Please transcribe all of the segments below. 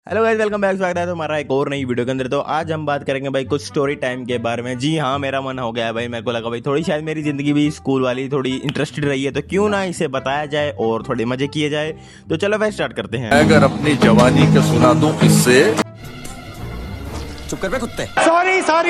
Hello guys, welcome back. स्वागत है तुम्हारा एक और नई वीडियो के अंदर। तो आज हम बात करेंगे भाई कुछ स्टोरी टाइम के बारे में। जी हाँ, मेरा मन हो गया है भाई। मेरे को लगा भाई थोड़ी शायद मेरी जिंदगी भी स्कूल वाली थोड़ी इंटरेस्टेड रही है, तो क्यों ना इसे बताया जाए और थोड़े मजे किए जाए। तो चलो भाई स्टार्ट करते हैं। अगर अपनी जवानी का सुना दूं इससे चुप कर बे कुत्ते।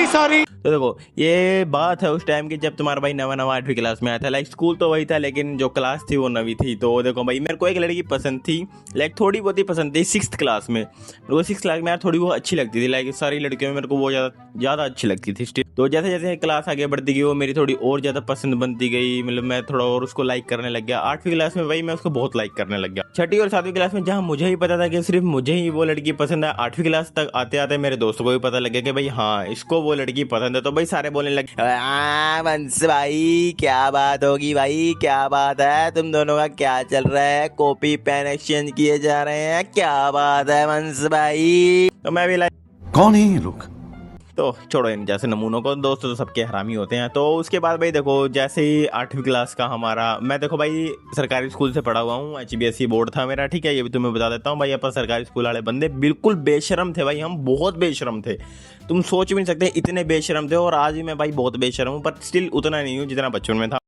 सॉरी। तो देखो, ये बात है उस टाइम की जब तुम्हारा भाई नवा 8वीं क्लास में आया था। लाइक स्कूल तो वही था, लेकिन जो क्लास थी वो नवी थी। तो देखो भाई, मेरे को एक लड़की पसंद थी। लाइक थोड़ी बहुत ही पसंद थी 6th क्लास में। मेरे को 6th क्लास में यार थोड़ी वो अच्छी लगती थी। लाइक सारी लड़कियों में मेरे को वो ज़्यादा अच्छी लगती थी स्टिल। तो जैसे जैसे क्लास आगे बढ़ती गई वो मेरी थोड़ी और ज़्यादा पसंद बनती गई। मतलब मैं थोड़ा और उसको लाइक करने लग गया। 8वीं क्लास में भाई मैं उसको बहुत लाइक करने लग गया। 6ठी और 7वीं क्लास में जहाँ मुझे ही पता था कि सिर्फ मुझे ही वो लड़की पसंद है, 8वीं क्लास तक आते आते मेरे दोस्तों को भी पता लग गया कि भाई हाँ, इसको वो लड़की पसंद है। तो भाई सारे बोलने लगे, वंश भाई क्या बात होगी भाई, क्या बात है, तुम दोनों का क्या चल रहा है, कॉपी पेन एक्सचेंज किए जा रहे हैं, क्या बात है वंश भाई। तो मैं भी लाइक, कौन है ये लोग? तो छोड़ो इन जैसे नमूनों को। दोस्त तो सबके हरामी होते हैं। तो उसके बाद भाई देखो, जैसे ही 8वीं क्लास का मैं देखो भाई सरकारी स्कूल से पढ़ा हुआ हूँ। HBSE बोर्ड था मेरा, ठीक है। ये भी तुम्हें बता देता हूँ भाई, अपन सरकारी स्कूल वाले बंदे बिल्कुल बेशरम थे भाई। हम बहुत बेशरम थे, तुम सोच भी नहीं सकते इतने बेशरम थे। और आज भी मैं भाई बहुत बेशरम हूँ, पर स्टिल उतना नहीं हूँ जितना बचपन में था।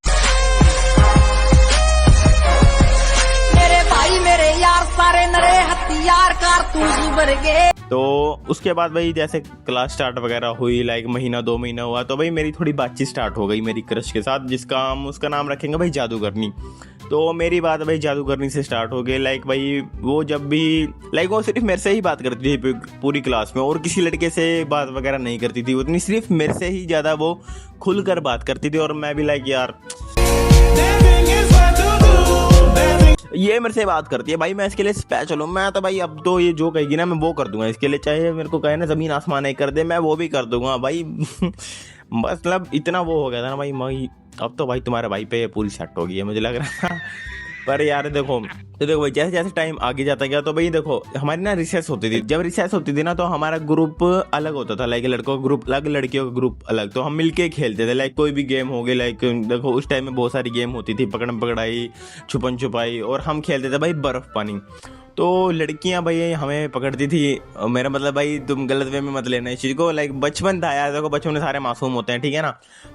मेरे भाई मेरे यार सारे नरे हथियार कारतूस भर गए। तो उसके बाद भाई जैसे क्लास स्टार्ट वगैरह हुई, लाइक महीना 2 महीना हुआ, तो भाई मेरी थोड़ी बातचीत स्टार्ट हो गई मेरी क्रश के साथ, जिसका हम उसका नाम रखेंगे भाई जादूगरनी। तो मेरी बात भाई जादूगरनी से स्टार्ट हो गई। लाइक भाई वो जब भी वो सिर्फ मेरे से ही बात करती थी पूरी क्लास में, और किसी लड़के से बात वगैरह नहीं करती थी। उतनी सिर्फ मेरे से ही ज़्यादा वो खुलकर बात करती थी। और मैं भी यार ये मेरे से बात करती है भाई, मैं इसके लिए स्पेशल हूँ। मैं तो भाई अब तो ये जो कहेगी ना मैं वो कर दूंगा इसके लिए, चाहे मेरे को कहे ना ज़मीन आसमान एक कर दे, मैं वो भी कर दूंगा भाई। मतलब इतना वो हो गया था ना भाई, अब तो भाई तुम्हारे भाई पे पूरी सेट हो गई है मुझे लग रहा है। पर यार देखो भाई, जैसे जैसे टाइम आगे जाता गया तो भाई देखो हमारी ना रिसेस होती थी। जब रिसेस होती थी ना तो हमारा ग्रुप अलग होता था। लाइक लड़कों का ग्रुप अलग, लड़कियों का ग्रुप अलग। तो हम मिलके खेलते थे। लाइक कोई भी गेम हो गई, लाइक देखो उस टाइम में बहुत सारी गेम होती थी, पकड़म पकड़ाई, छुपन छुपाई, और हम खेलते थे भाई बर्फ पानी। तो लड़कियां भाई हमें पकड़ती थी। मेरा मतलब भाई तुम गलत वे में मत लेना इस चीज़ को। लाइक बचपन था यार, देखो बचपन में सारे मासूम होते हैं, ठीक है ना।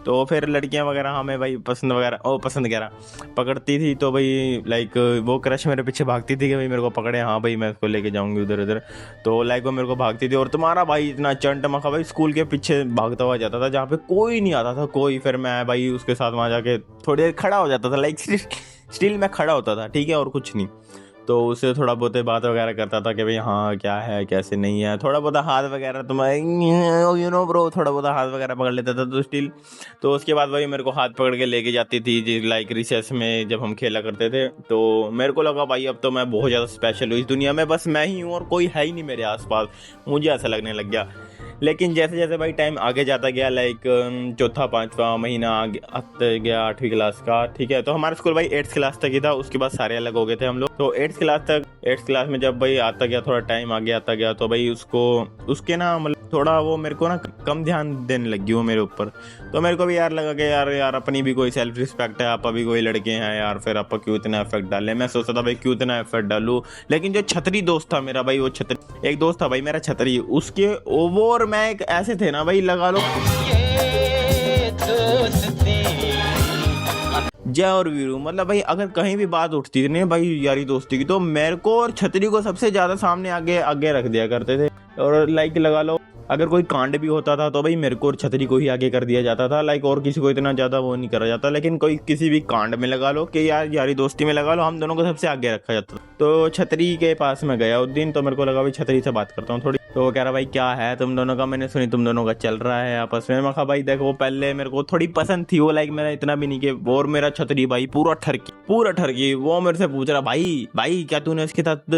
तो फिर लड़कियां वगैरह हमें भाई पसंद वगैरह पकड़ती थी। तो भाई लाइक वो क्रश मेरे पीछे भागती थी कि भाई मेरे को पकड़े, हाँ भाई मैं इसको लेके जाऊंगी उधर उधर। तो लाइक वो मेरे को भागती थी। और तुम्हारा भाई इतना चंट मखा भाई स्कूल के पीछे भागता हुआ जाता था जहाँ पे कोई नहीं आता था कोई। फिर मैं भाई उसके साथ वहाँ जाके थोड़ी देर खड़ा हो जाता था। लाइक स्टिल मैं खड़ा होता था, ठीक है, और कुछ नहीं। तो उससे थोड़ा बहुत बात वगैरह करता था कि भाई हाँ क्या है कैसे नहीं है, थोड़ा बहुत हाथ वगैरह तुम्हारे ब्रो थोड़ा बहुत हाथ वगैरह पकड़ लेता था। तो स्टिल तो उसके बाद भाई मेरे को हाथ पकड़ के लेके जाती थी लाइक रिसेस में जब हम खेला करते थे। तो मेरे को लगा भाई अब तो मैं बहुत ज़्यादा स्पेशल हूँ इस दुनिया में, बस मैं ही हूँ और कोई है ही नहीं मेरे आसपास, मुझे ऐसा लगने लग गया। लेकिन जैसे जैसे भाई टाइम आगे जाता गया, लाइक 4था 5वां महीना आगे आता गया 8वीं क्लास का, ठीक है। तो हमारा स्कूल भाई 8th क्लास तक ही था, उसके बाद सारे अलग हो गए थे हम लोग। तो 8th क्लास में जब भाई आता गया, थोड़ा टाइम आगे आता गया, तो भाई उसके ना मतलब थोड़ा वो मेरे को ना कम ध्यान देने लगी वो मेरे ऊपर। तो मेरे को भी यार लगा कि यार अपनी भी कोई सेल्फ रिस्पेक्ट है, आप भी कोई लड़के हैं यार, फिर आप क्यों इतना एफर्ट डालें। मैं सोचता था भाई क्यों इतना एफर्ट डालूं। लेकिन जो छतरी दोस्त था मेरा भाई, वो छतरी एक दोस्त था भाई मेरा छतरी, उसके ओवर मैं एक ऐसे थे ना भाई, लगा लो जय और वीरू। मतलब भाई अगर कहीं भी बात उठती थी नहीं भाई यारी दोस्ती की, तो मेरे को और छतरी को सबसे ज्यादा सामने आगे आगे रख दिया करते थे। और लाइक लगा लो अगर कोई कांड भी होता था तो भाई मेरे को और छतरी को ही आगे कर दिया जाता था। लाइक और किसी को इतना ज़्यादा वो नहीं करा जाता। लेकिन कोई किसी भी कांड में लगा लो कि यार यारी दोस्ती में लगा लो, हम दोनों को सबसे आगे रखा जाता था। तो छतरी के पास में गया उस दिन, तो मेरे को लगा भाई छतरी से बात करता हूँ थोड़ी। तो वो कह रहा भाई क्या है तुम दोनों का, मैंने सुनी तुम दोनों का चल रहा है आपस में। मैं कहा भाई देखो पहले मेरे को थोड़ी पसंद थी वो, लाइक मेरा इतना भी नहीं कि। और मेरा छतरी भाई पूरा ठरकी वो मेरे से पूछ रहा भाई क्या तूने उसके साथ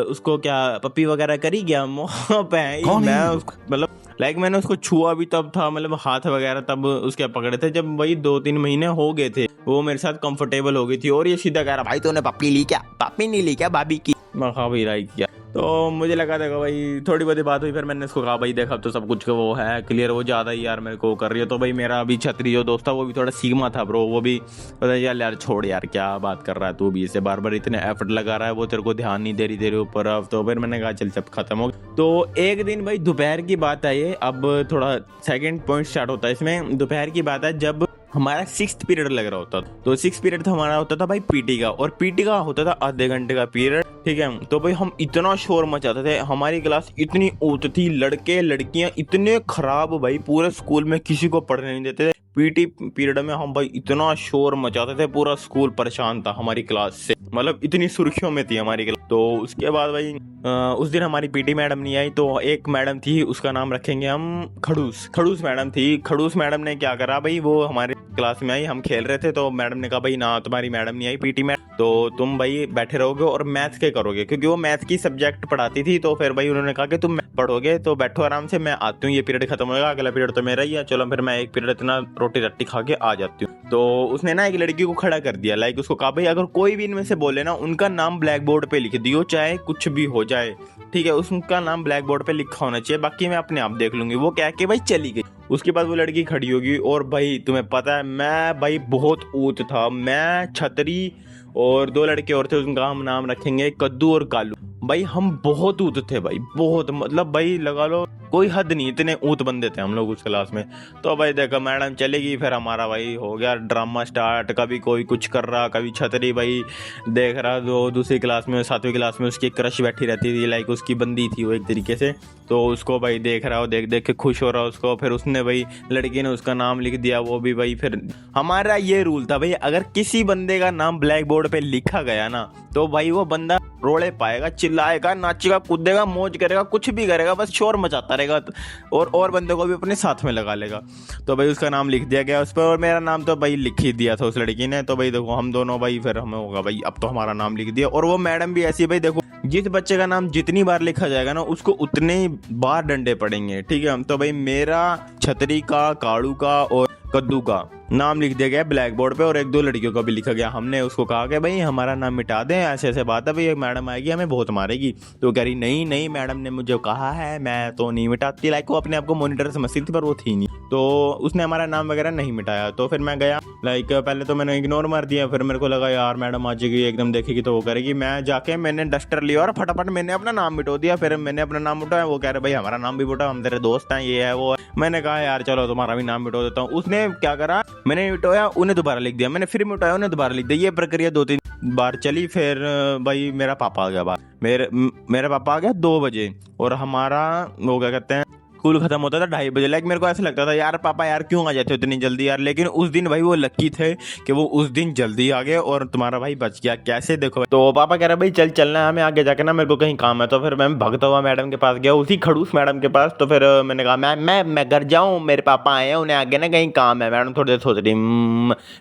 उसको क्या पप्पी वगैरह करी क्या। मैं मतलब लाइक मैंने उसको छुआ भी तब था, मतलब हाथ वगैरह तब उसके पकड़े थे जब वही 2-3 महीने हो गए थे, वो मेरे साथ कंफर्टेबल हो गई थी। और ये सीधा कह रहा भाई तूने पप्पी ली क्या, पप्पी नहीं ली क्या भाभी की। मैं कहा भाई लाइक क्या तो मुझे लगा देखो भाई थोड़ी बहुत बात हुई, फिर मैंने इसको कहा भाई देख अब तो सब कुछ वो है क्लियर, वो ज़्यादा ही यार मेरे को कर रही है। तो भाई मेरा अभी छतरी जो दोस्त था वो भी थोड़ा सीगमा था ब्रो, वो भी पता यार छोड़ यार क्या बात कर रहा है तू भी, इसे बार बार इतने एफर्ट लगा रहा है, वो तेरे को ध्यान नहीं दे रही तेरे ऊपर। अब तो फिर मैंने कहा चल सब खत्म हो। तो एक दिन भाई दोपहर की बात है, ये अब थोड़ा सेकंड पॉइंट स्टार्ट होता है इसमें। दोपहर की बात है जब हमारा 6th पीरियड लग रहा होता था। तो 6th पीरियड था हमारा होता था भाई पीटी का, और पीटी का होता था आधे घंटे का पीरियड, ठीक है। तो भाई हम इतना शोर मचाते थे, हमारी क्लास इतनी ऊंच थी, लड़के लड़कियां इतने खराब भाई पूरे स्कूल में किसी को पढ़ने नहीं देते थे। पीटी पीरियड में हम भाई इतना शोर मचाते थे, पूरा स्कूल परेशान था हमारी क्लास से, मतलब इतनी सुर्खियों में थी हमारी क्लास। तो उसके बाद भाई उस दिन हमारी पीटी मैडम नहीं आई, तो एक मैडम थी उसका नाम रखेंगे हम खड़ूस मैडम थी। खड़ूस मैडम ने क्या करा भाई, वो हमारे क्लास में आई, हम खेल रहे थे तो मैडम ने कहा भाई ना तुम्हारी मैडम नहीं आई पीटी मैडम, तो तुम भाई बैठे रहोगे और मैथ के करोगे, क्योंकि वो मैथ की सब्जेक्ट पढ़ाती थी। तो फिर भाई उन्होंने कहा कि तुम पढ़ोगे तो बैठो आराम से, मैं आती हूँ, ये पीरियड खत्म होगा, अगला पीरियड तो मेरा ही है, चलो फिर मैं एक पीरियड इतना रोटी रट्टी खा के आ जाती हूँ। तो उसने ना एक लड़की को खड़ा कर दिया, लाइक उसको कहा भाई अगर कोई भी इनमें से बोले ना उनका नाम ब्लैक बोर्ड पे लिख दियो, चाहे कुछ भी हो जाए, ठीक है, उसका नाम ब्लैक बोर्ड पे लिखा होना चाहिए, बाकी मैं अपने आप देख लूंगी। वो कह के भाई चली गई। उसके बाद वो लड़की खड़ी होगी, और भाई तुम्हें पता है मैं भाई बहुत ऊत था, मैं छतरी और 2 लड़के और थे, उनका हम नाम रखेंगे कद्दू और कालू। भाई हम बहुत ऊत थे भाई, बहुत, मतलब भाई लगा लो कोई हद नहीं, इतने ऊत बंदे थे हम लोग उस क्लास में। तो भाई देखो मैडम चलेगी, फिर हमारा भाई हो गया ड्रामा स्टार्ट, कभी कोई कुछ कर रहा, कभी छतरी भाई देख रहा, जो दूसरी क्लास में 7वीं क्लास में उसकी क्रश बैठी रहती थी, लाइक उसकी बंदी थी वो एक तरीके से, तो उसको भाई देख रहा हो, देख देख के खुश हो रहा उसको। फिर उसने भाई लड़की ने उसका नाम लिख दिया, वो भी भाई। फिर हमारा ये रूल था भाई अगर किसी बंदे का नाम ब्लैक बोर्ड पे लिखा गया ना तो भाई वो बंदा रोड़े पाएगा, चिल्लाएगा, नाचेगा, कूदेगा, मौज करेगा, कुछ भी करेगा, बस शोर मचाता रहेगा, और बंदे को भी अपने साथ में लगा लेगा। तो भाई उसका नाम लिख दिया गया उस पर, और मेरा नाम तो भाई लिख ही दिया था उस लड़की ने। तो भाई देखो हम दोनों भाई फिर हमें होगा भाई अब तो हमारा नाम लिख दिया। और वो मैडम भी ऐसी भाई देखो जिस बच्चे का नाम जितनी बार लिखा जाएगा ना उसको उतने ही बार डंडे पड़ेंगे, ठीक है। तो भाई मेरा छतरी का, काड़ू का और कद्दू का नाम लिख दिया गया ब्लैक बोर्ड पे, और 1-2 लड़कियों का भी लिखा गया। हमने उसको कहा कि भाई हमारा नाम मिटा दें, ऐसे ऐसे बात है भाई, एक मैडम आएगी हमें बहुत मारेगी। तो कह रही नहीं नहीं मैडम ने मुझे कहा है, मैं तो नहीं मिटाती, लाइक वो अपने आप को मॉनिटर समझती थी पर वो थी नहीं, तो उसने हमारा नाम वगैरह नहीं मिटाया। तो फिर मैं गया, लाइक पहले तो मैंने इग्नोर मार दिया, फिर मेरे को लगा यार मैडम आ जाएगी एकदम देखेगी तो वो करेगी। मैं जाके मैंने डस्टर लिया और फटाफट मैंने अपना नाम मिटो दिया। फिर मैंने अपना नाम मिटाया, वो कह रहे भाई हमारा नाम भी मिटाओ, हम तेरे दोस्त हैं, ये है वो है। मैंने कहा यार चलो तुम्हारा भी नाम मिटो देता हूँ। उसने क्या करा, मैंने मिटाया, उन्हें दोबारा लिख दिया, मैंने फिर मिटाया, उन्हें दोबारा लिख दिया। ये प्रक्रिया 2-3 बार चली। फिर भाई मेरा पापा आ गया बाहर, मेरा पापा आ गया 2 बजे, और हमारा वो क्या कहते हैं स्कूल खत्म होता था 2:30 बजे। लाइक मेरे को ऐसा लगता था यार पापा यार क्यों आ जाते हो इतनी जल्दी यार, लेकिन उस दिन भाई वो लकी थे कि वो उस दिन जल्दी आ गए और तुम्हारा भाई बच गया। कैसे देखो, तो पापा कह रहे भाई चलना है हमें आगे जाके ना, मेरे को कहीं काम है। तो फिर मैं भागता हुआ मैडम के पास गया, उसी खड़ूस मैडम के पास। तो फिर मैंने कहा मैं घर जाऊँ, मेरे पापा आए हैं, उन्हें आगे ना कहीं काम है। मैडम थोड़ी देर सोच रही,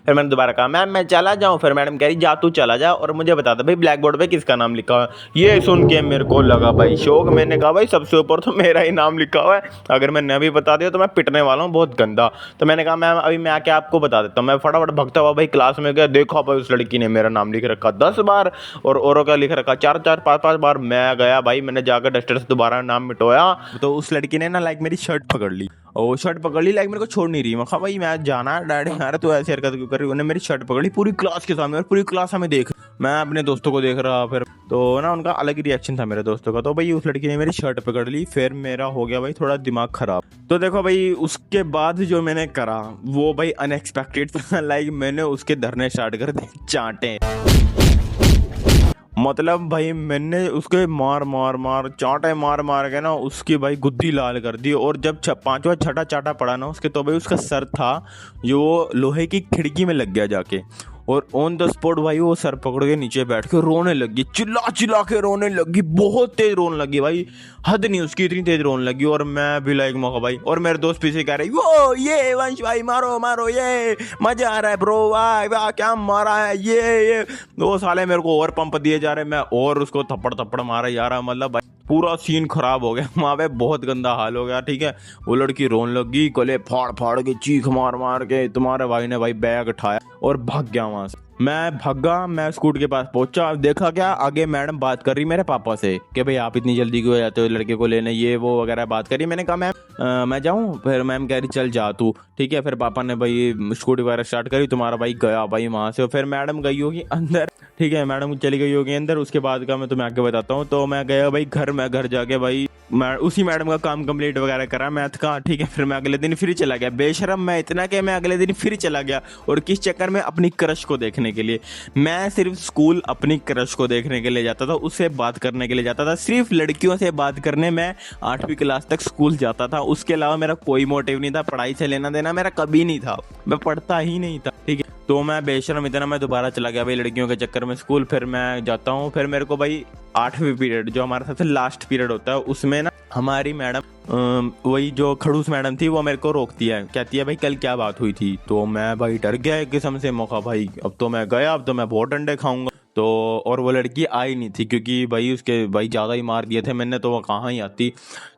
फिर मैंने दोबारा कहा मैं चला जाऊँ। फिर मैडम कह रही जा तू चला जा और मुझे बता दे भाई ब्लैक बोर्ड पे किसका नाम लिखा हुआ है। ये सुन के मेरे को लगा भाई शौक, मैंने कहा भाई सबसे ऊपर तो मेरा ही नाम लिखा हुआ है, अगर मैंने अभी बता दिया तो मैं पिटने वाला हूँ बहुत गंदा। तो मैंने कहा मैम अभी मैं आके आपको बता देता हूँ। मैं फटाफट भगता हुआ भाई क्लास में गया, देखो भाई उस लड़की ने मेरा नाम लिख रखा 10 बार और औरों का लिख रखा 4-4, 5-5 बार। मैं गया भाई, मैंने जाकर डस्टर से दोबारा नाम मिटवाया। तो उस लड़की ने ना लाइक मेरी शर्ट पकड़ ली, और शर्ट पकड़ ली, लाइक मेरे को छोड़ नहीं रही। मैं कहा भाई मैं जाना है डैडी, यार तू ऐसी हरकत क्यों कर रही। उन्होंने मेरी शर्ट पकड़ी पूरी क्लास के सामने, और पूरी क्लास हमें देख, मैं अपने दोस्तों को देख रहा। फिर तो ना उनका अलग ही रिएक्शन था मेरे दोस्तों का। तो भाई उस लड़की ने मेरी शर्ट पकड़ ली, फिर मेरा हो गया भाई थोड़ा दिमाग खराब। तो देखो भाई उसके बाद जो मैंने करा वो भाई अनएक्सपेक्टेड था। लाइक मैंने उसके धरने स्टार्ट कर दिए चांटे, मतलब भाई मैंने उसके मार चांटे मार के ना उसकी भाई गुद्दी लाल कर दी। और जब 5वां छठा चाटा पड़ा ना उसके, तो भाई उसका सर था जो लोहे की खिड़की में लग गया जाके, और ऑन द स्पॉट भाई वो सर पकड़ के नीचे बैठ के रोने लगी, चिल्ला के रोने लगी, बहुत तेज रोने लगी भाई, हद नहीं उसकी, इतनी तेज रोने लगी। और मैं भी लाइक मौका भाई, और मेरे दोस्त पीछे कह रहे वो ये वंश भाई मारो ये मजा आ रहा है ब्रो, वाह क्या मारा है ये। वो साले मेरे को और पंप दिए जा रहे, मैं और उसको थप्पड़ मारा जा रहा, मतलब भाई पूरा सीन खराब हो गया वहाँ पे, बहुत गंदा हाल हो गया। ठीक है, वो लड़की रोने लगी, गले फाड़ के चीख मार के, तुम्हारे भाई ने भाई बैग उठाया और भाग गया वहाँ से। मैं भागा, मैं स्कूटर के पास पहुंचा, देखा क्या आगे मैडम बात कर रही मेरे पापा से कि भाई आप इतनी जल्दी क्यों जाते हो लड़के को लेने, ये वो वगैरह बात करी। मैंने कहा मैम मैं जाऊं? फिर मैम कह रही चल जा तू, ठीक है। फिर पापा ने भाई स्कूटी वगैरह स्टार्ट करी, तुम्हारा भाई गया भाई वहाँ से। फिर मैडम गई होगी अंदर, ठीक है, मैडम चली गई होगी अंदर। उसके बाद का मैं तुम्हें आगे बताता हूँ। तो मैं गया भाई घर, मैं घर जाके भाई मैं उसी मैडम का काम कंप्लीट वगैरह करा मैथ का, ठीक है। फिर मैं अगले दिन फिर चला गया, बेशरम मैं इतना कि मैं अगले दिन फिर चला गया। और किस चक्कर में? अपनी क्रश को देखने के लिए। मैं सिर्फ स्कूल अपनी क्रश को देखने के लिए जाता था, उससे बात करने के लिए जाता था, सिर्फ लड़कियों से बात करने। मैं 8वीं क्लास तक स्कूल जाता था, उसके अलावा मेरा कोई मोटिव नहीं था, पढ़ाई से लेना देना मेरा कभी नहीं था, मैं पढ़ता ही नहीं था, ठीक है। तो मैं बेशरम इतना मैं दोबारा चला गया भाई लड़कियों के चक्कर में स्कूल। फिर मैं जाता हूँ, फिर मेरे को भाई 8वीं पीरियड जो हमारा सबसे लास्ट पीरियड होता है, उसमें ना हमारी मैडम वही जो खड़ूस मैडम थी वो मेरे को रोकती है, कहती है भाई कल क्या बात हुई थी। तो मैं भाई डर गया एक किस्म से, मौका भाई अब तो मैं गया, अब तो मैं बहुत डंडे खाऊंगा। तो और वो लड़की आई नहीं थी क्योंकि भाई उसके भाई ज़्यादा ही मार दिए थे मैंने, तो वो कहाँ ही आती।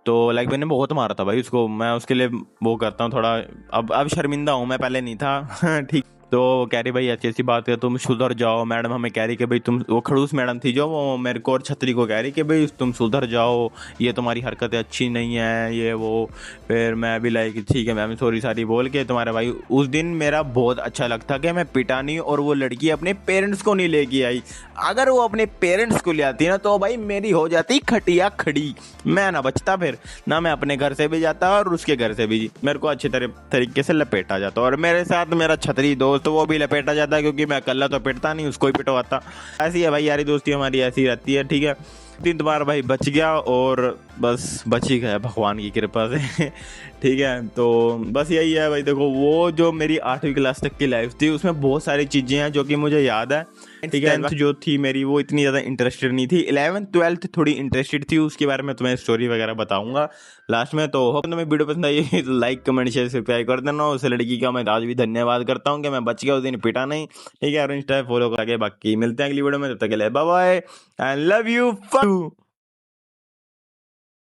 तो लाइक मैंने बहुत मारा था भाई उसको, मैं उसके लिए वो करता हूँ थोड़ा, अब शर्मिंदा हूँ, मैं पहले नहीं था ठीक। तो कह रही भाई ऐसी ऐसी बात है, तुम सुधर जाओ। मैडम हमें कह रही कि भाई तुम, वो खड़ूस मैडम थी जो, वो मेरे को और छतरी को कह रही कि भाई तुम सुधर जाओ, ये तुम्हारी हरकतें अच्छी नहीं है, ये वो। फिर मैं भी लाइक ठीक है मैम सॉरी सारी बोल के तुम्हारे भाई उस दिन मेरा बहुत अच्छा लगता कि मैं पिटा नहीं और वो लड़की अपने पेरेंट्स को नहीं लेके आई। अगर वो अपने पेरेंट्स को ले आती ना तो भाई मेरी हो जाती खटिया खड़ी, मैं ना बचता, फिर ना मैं अपने घर से भी जाता और उसके घर से भी, मेरे को अच्छे तरीके से लपेटा जाता। और मेरे साथ मेरा छतरी दोस्त वो भी लपेटा जाता क्योंकि मैं अकेला तो पिटता नहीं, उसको ही पिटवाता। ऐसी है भाई यारी दोस्ती हमारी, ऐसी रहती है, ठीक है। तीन बार भाई बच गया और बस बच ही गया भगवान की कृपा से ठीक है। तो बस यही है भाई, देखो वो जो मेरी 8वीं क्लास तक की लाइफ थी उसमें बहुत सारी चीज़ें हैं जो कि मुझे याद है, ठीक है। 10th जो थी मेरी वो इतनी ज़्यादा इंटरेस्टेड नहीं थी, 11th 12th थोड़ी इंटरेस्टेड थी, उसके बारे में तुम्हें स्टोरी वगैरह बताऊंगा लास्ट में। तो होप तुम्हें वीडियो पसंद आई है तो लाइक कमेंट शेयर सब्सक्राइब कर देना। उस लड़की का मैं आज भी धन्यवाद करता हूँ कि मैं बच गया, उस दिन पिटा नहीं, ठीक है। और इंस्टा फॉलो करके बाकी मिलते हैं अगली वीडियो में, तब तक के लिए bye bye and love you.